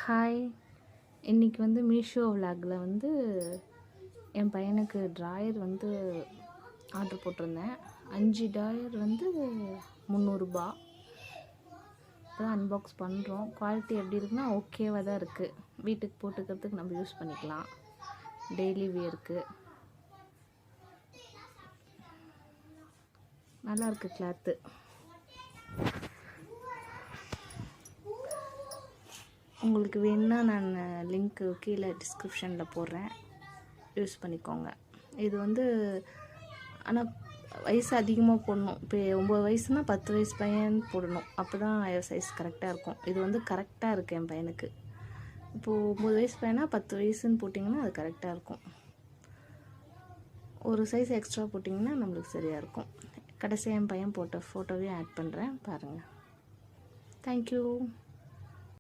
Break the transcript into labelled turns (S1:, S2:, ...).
S1: Hi, இன்றைக்கி வந்து மீஷோ விலாகில் வந்து என் பையனுக்கு ட்ராயர் வந்து ஆர்டர் போட்டிருந்தேன். 5 ட்ராயர் வந்து 300 ரூபா. இப்போ அன்பாக்ஸ் பண்ணுறோம். குவாலிட்டி எப்படி இருக்குன்னா ஓகேவாக தான் இருக்குது. வீட்டுக்கு போட்டுக்கிறதுக்கு நம்ம யூஸ் பண்ணிக்கலாம். டெய்லி வியருக்கு நல்லாயிருக்கு கிளாத்து. உங்களுக்கு வேணுன்னா நான் லிங்க்கு கீழே டிஸ்கிரிப்ஷனில் போடுறேன், யூஸ் பண்ணிக்கோங்க. இது வந்து ஆனால் வயசு அதிகமாக போடணும். இப்போ 9 வயசுனால் 10 வயசு பையன் போடணும். அப்போ தான் சைஸ் கரெக்டாக இருக்கும். இது வந்து கரெக்டாக இருக்குது என் பையனுக்கு. இப்போது 9 வயசு பையனா 10 வயசுன்னு போட்டிங்கன்னா அது கரெக்டாக இருக்கும். ஒரு சைஸ் எக்ஸ்ட்ரா போட்டிங்கன்னா நம்மளுக்கு சரியாக இருக்கும். கடைசியாக என் பையன் போட்ட ஃபோட்டோவையும் ஆட் பண்ணுறேன், பாருங்கள். தேங்க்யூ.